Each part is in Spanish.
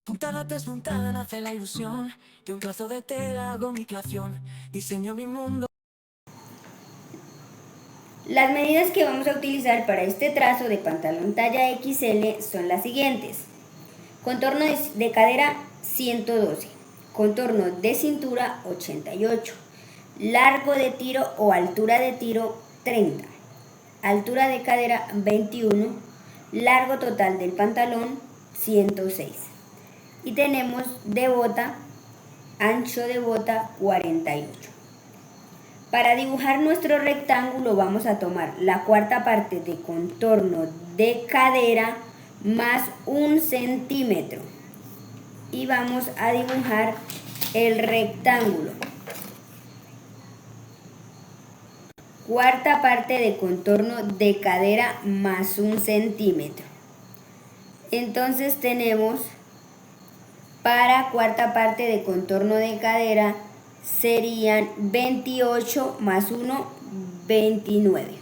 Puntada tras puntada nace la ilusión de un trozo de tela, hago mi creación, diseño mi mundo. Las medidas que vamos a utilizar para este trazo de pantalón talla XL son las siguientes. Contorno de cadera 112, contorno de cintura 88, largo de tiro o altura de tiro 30, altura de cadera 21, largo total del pantalón 106 y tenemos de bota, ancho de bota 48. Para dibujar nuestro rectángulo vamos a tomar la cuarta parte de contorno de cadera más 1 centímetro y vamos a dibujar el rectángulo. Cuarta parte de contorno de cadera más 1 centímetro. Entonces tenemos para cuarta parte de contorno de cadera serían 28 más 1, 29.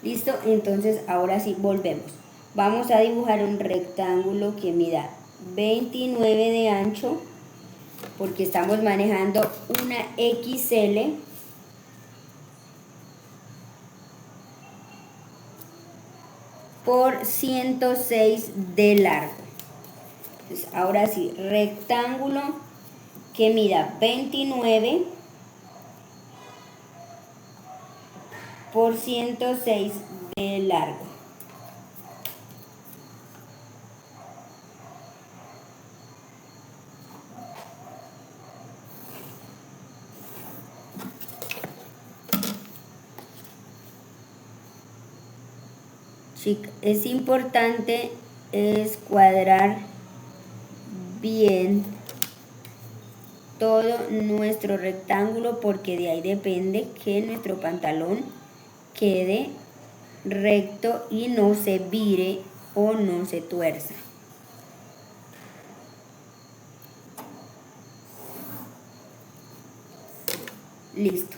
¿Listo? Entonces ahora sí volvemos. Vamos a dibujar un rectángulo que mida 29 de ancho, porque estamos manejando una XL. Por 106 de largo. Entonces, ahora sí, rectángulo que mida 29 por 106 de largo. Es importante escuadrar bien todo nuestro rectángulo, porque de ahí depende que nuestro pantalón quede recto y no se vire o no se tuerza. Listo.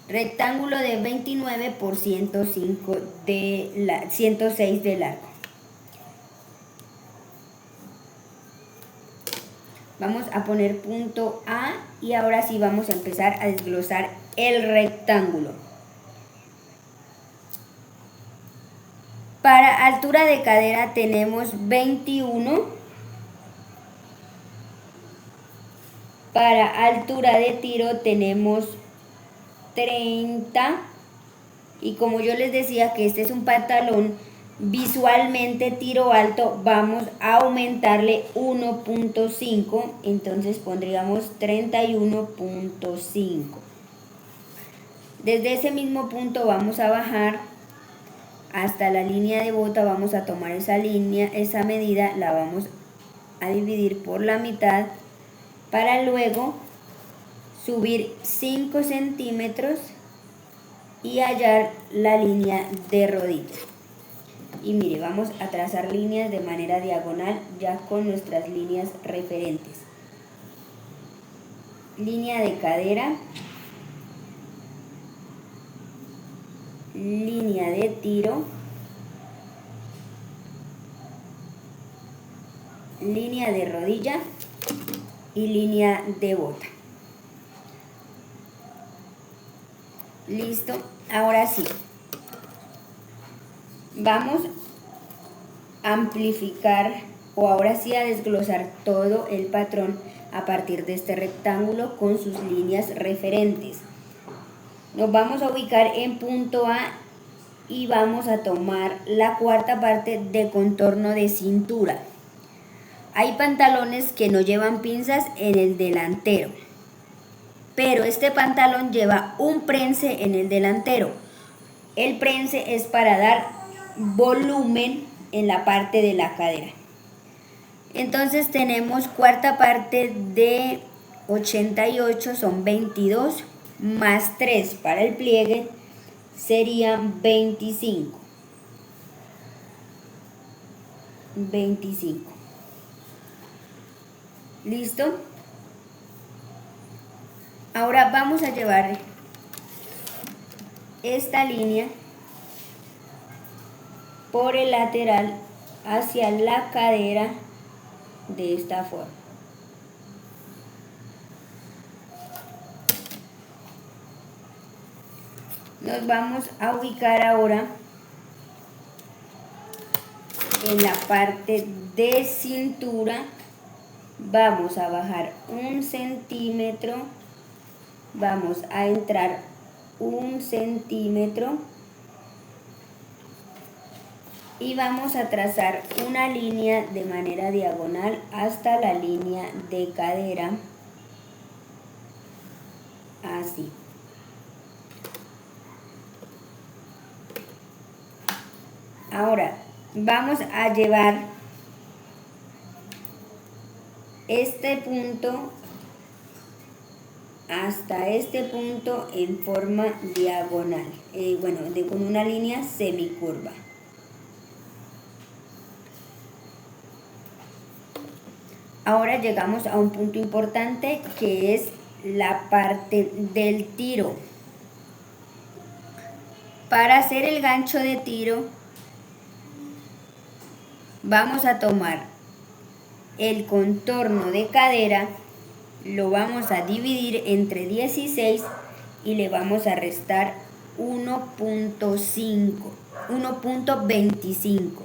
Rectángulo de 29 por 106 de largo. Vamos a poner punto A y ahora sí vamos a empezar a desglosar el rectángulo. Para altura de cadera tenemos 21. Para altura de tiro tenemos 30. Y como yo les decía que este es un pantalón visualmente tiro alto, vamos a aumentarle 1.5, entonces pondríamos 31.5. Desde ese mismo punto vamos a bajar hasta la línea de bota, vamos a tomar esa línea, esa medida, la vamos a dividir por la mitad para luego subir 5 centímetros y hallar la línea de rodilla. Y mire, vamos a trazar líneas de manera diagonal ya con nuestras líneas referentes. Línea de cadera, línea de tiro, línea de rodilla y línea de bota. Listo, ahora sí. Vamos a amplificar o ahora sí a desglosar todo el patrón a partir de este rectángulo con sus líneas referentes. Nos vamos a ubicar en punto A y vamos a tomar la cuarta parte de contorno de cintura. Hay pantalones que no llevan pinzas en el delantero, pero este pantalón lleva un prense en el delantero. El prense es para dar volumen en la parte de la cadera. Entonces tenemos cuarta parte de 88, son 22, más 3 para el pliegue, serían 25. 25. ¿Listo? Ahora vamos a llevar esta línea por el lateral hacia la cadera de esta forma. Nos vamos a ubicar ahora en la parte de cintura. Vamos a bajar 1 centímetro, vamos a entrar 1 centímetro y vamos a trazar una línea de manera diagonal hasta la línea de cadera, así. Ahora vamos a llevar este punto hasta este punto en forma diagonal, con una línea semicurva. Ahora llegamos a un punto importante que es la parte del tiro. Para hacer el gancho de tiro vamos a tomar el contorno de cadera, lo vamos a dividir entre 16 y le vamos a restar 1.25.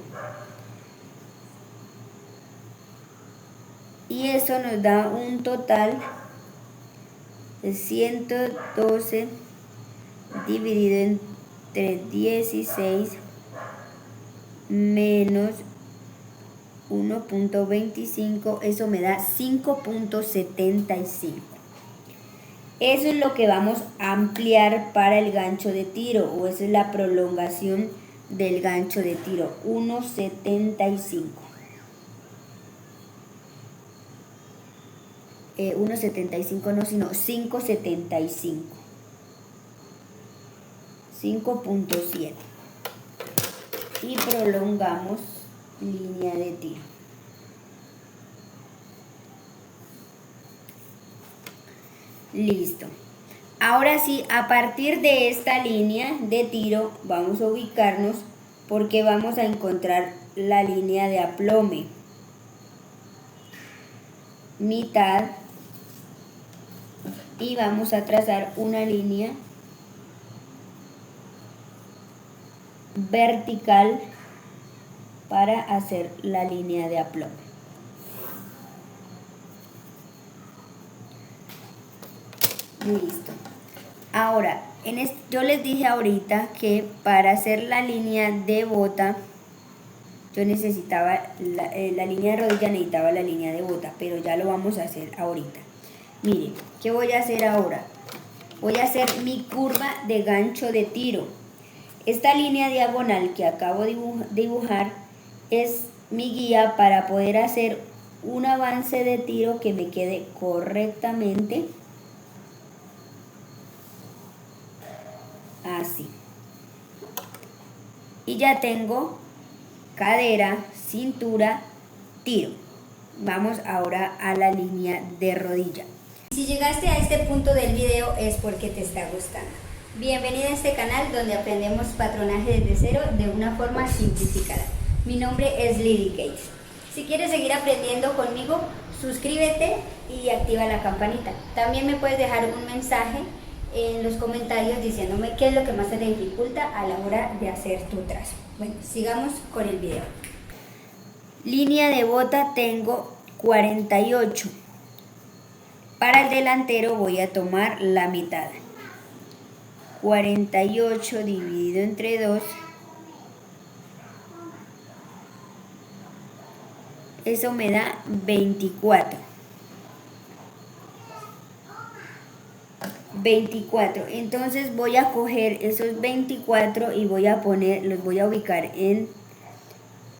Y eso nos da un total de 112 dividido entre 16 menos 1.25, eso me da 5.75. Eso es lo que vamos a ampliar para el gancho de tiro, o esa es la prolongación del gancho de tiro, 1.75. 1.75 no, sino 5.75. 5.7. Y prolongamos línea de tiro. Listo. Ahora sí, a partir de esta línea de tiro vamos a ubicarnos porque vamos a encontrar la línea de aplome. Mitad. Y vamos a trazar una línea vertical para hacer la línea de aplome. Listo. Ahora, yo les dije ahorita que para hacer la línea de bota, yo necesitaba la línea de rodilla, necesitaba la línea de bota, pero ya lo vamos a hacer ahorita. Miren, ¿qué voy a hacer ahora? Voy a hacer mi curva de gancho de tiro. Esta línea diagonal que acabo de dibujar es mi guía para poder hacer un avance de tiro que me quede correctamente así. Y ya tengo cadera, cintura, tiro. Vamos ahora a la línea de rodilla. Si llegaste a este punto del video es porque te está gustando. Bienvenida a este canal donde aprendemos patronaje desde cero de una forma simplificada. Mi nombre es Lily Gates. Si quieres seguir aprendiendo conmigo, suscríbete y activa la campanita. También me puedes dejar un mensaje en los comentarios diciéndome qué es lo que más te dificulta a la hora de hacer tu trazo. Bueno, sigamos con el video. Línea de bota tengo 48. Para el delantero voy a tomar la mitad. 48 dividido entre 2. Eso me da 24. 24. Entonces voy a coger esos 24 y los voy a ubicar en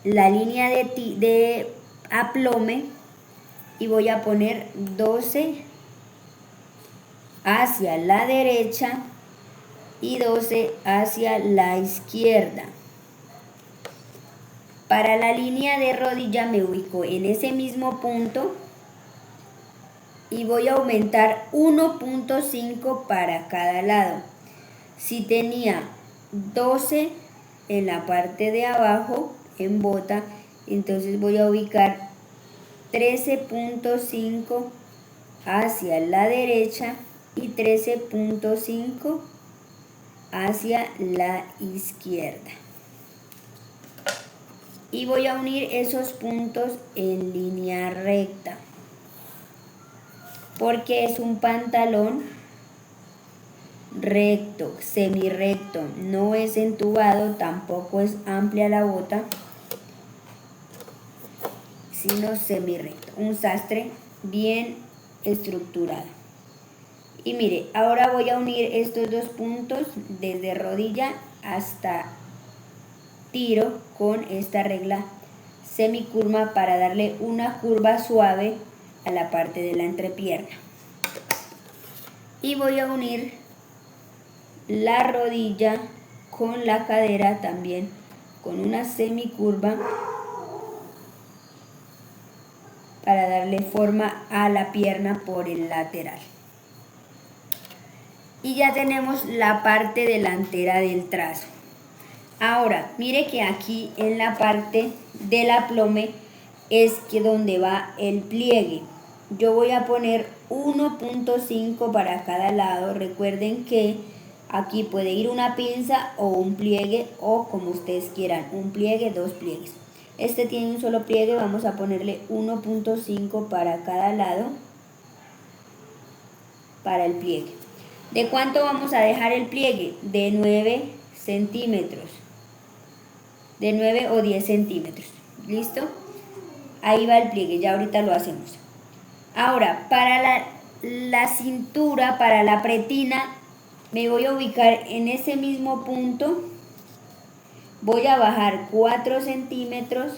la línea de aplome y voy a poner 12 hacia la derecha y 12 hacia la izquierda. Para la línea de rodilla me ubico en ese mismo punto y voy a aumentar 1.5 para cada lado. Si tenía 12 en la parte de abajo, en bota, entonces voy a ubicar 13.5 hacia la derecha y 13.5 hacia la izquierda. Y voy a unir esos puntos en línea recta, porque es un pantalón recto, semirrecto, no es entubado, tampoco es amplia la bota, sino semirrecto, un sastre bien estructurado. Y mire, ahora voy a unir estos dos puntos desde rodilla hasta tiro con esta regla semicurva para darle una curva suave a la parte de la entrepierna. Y voy a unir la rodilla con la cadera también con una semicurva para darle forma a la pierna por el lateral. Y ya tenemos la parte delantera del trazo. Ahora, mire que aquí en la parte del aplome es que donde va el pliegue. Yo voy a poner 1.5 para cada lado. Recuerden que aquí puede ir una pinza o un pliegue o como ustedes quieran, un pliegue, dos pliegues. Este tiene un solo pliegue, vamos a ponerle 1.5 para cada lado para el pliegue. ¿De cuánto vamos a dejar el pliegue? De 9 centímetros. De 9 o 10 centímetros. ¿Listo? Ahí va el pliegue, ya ahorita lo hacemos. Ahora, para la cintura, para la pretina, me voy a ubicar en ese mismo punto. Voy a bajar 4 centímetros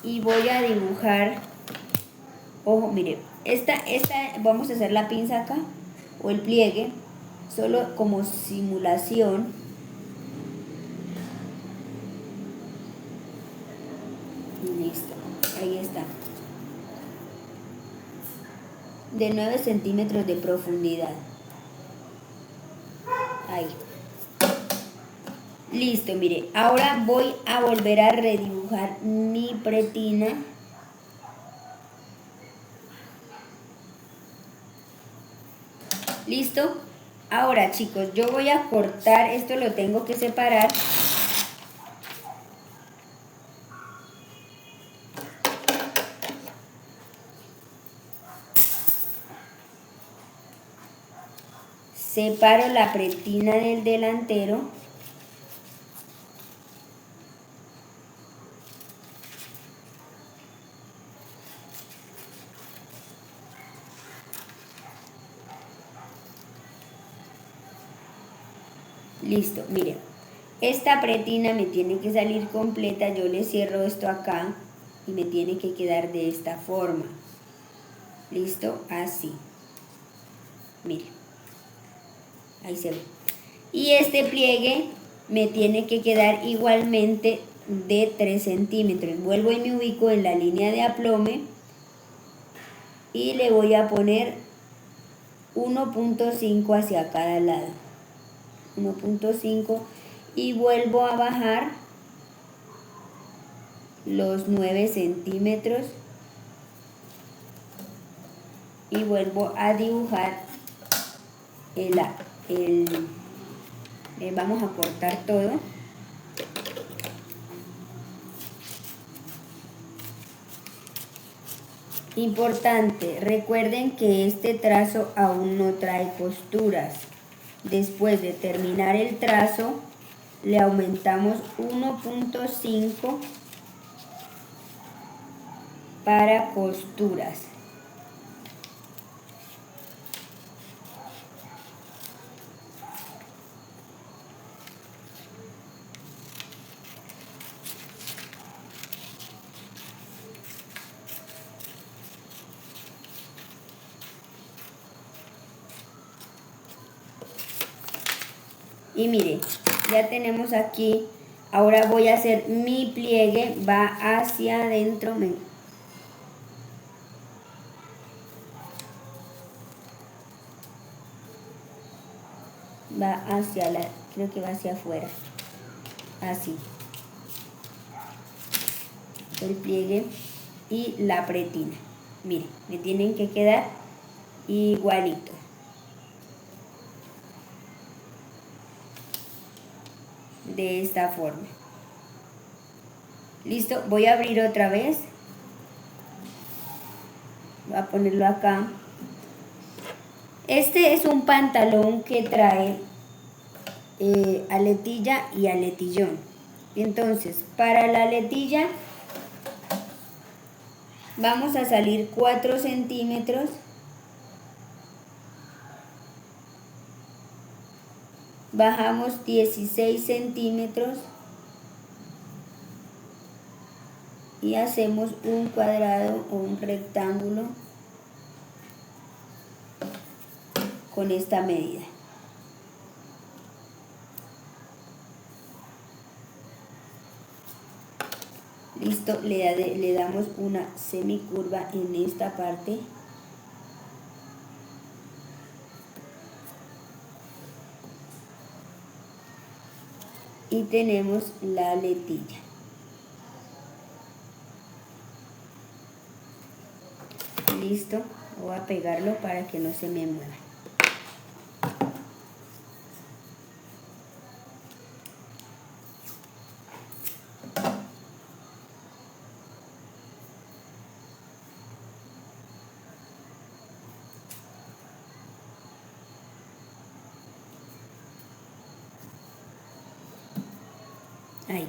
y voy a dibujar. Ojo, mire, esta vamos a hacer la pinza acá o el pliegue, solo como simulación. Listo, ahí está. De 9 centímetros de profundidad. Ahí. Listo, mire, ahora voy a volver a redibujar mi pretina. ¿Listo? Ahora, chicos, yo voy a cortar, esto lo tengo que separar. Separo la pretina del delantero. Listo, miren, esta pretina me tiene que salir completa, yo le cierro esto acá y me tiene que quedar de esta forma. Listo, así. Miren, ahí se ve. Y este pliegue me tiene que quedar igualmente de 3 centímetros. Vuelvo y me ubico en la línea de aplome y le voy a poner 1.5 hacia cada lado. 1.5 y vuelvo a bajar los 9 centímetros y vuelvo a dibujar vamos a cortar todo. Importante, recuerden que este trazo aún no trae costuras. Después de terminar el trazo, le aumentamos 1.5 para costuras. Y mire, ya tenemos aquí, ahora voy a hacer mi pliegue, va hacia adentro. va hacia creo que va hacia afuera, así, el pliegue y la pretina. Miren, me tienen que quedar igualito. De esta forma. Listo, voy a abrir otra vez. Voy a ponerlo acá. Este es un pantalón que trae aletilla y aletillón. Entonces, para la aletilla vamos a salir 4 centímetros. Bajamos 16 centímetros y hacemos un cuadrado o un rectángulo con esta medida. Listo, le damos una semicurva en esta parte. Y tenemos la aletilla. Listo, voy a pegarlo para que no se me mueva. Ahí.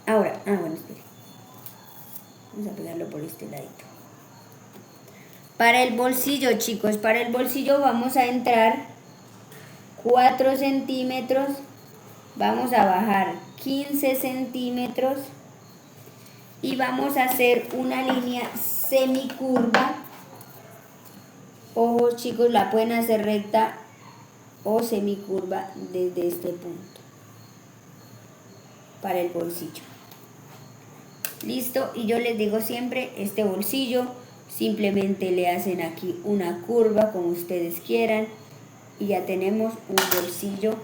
Ahora, bueno, espere. Vamos a pegarlo por este ladito. Para el bolsillo, chicos, para el bolsillo vamos a entrar 4 centímetros. Vamos a bajar 15 centímetros. Y vamos a hacer una línea semicurva. Ojo, chicos, la pueden hacer recta o semicurva desde este punto. Para el bolsillo. Listo, y yo les digo siempre, este bolsillo simplemente le hacen aquí una curva como ustedes quieran y ya tenemos un bolsillo.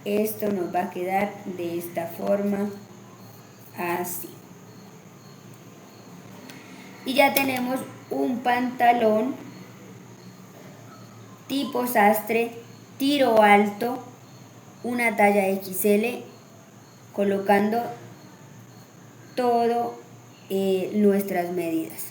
Esto nos va a quedar de esta forma, así. Y ya tenemos un pantalón tipo sastre, tiro alto, una talla XL, colocando todo nuestras medidas.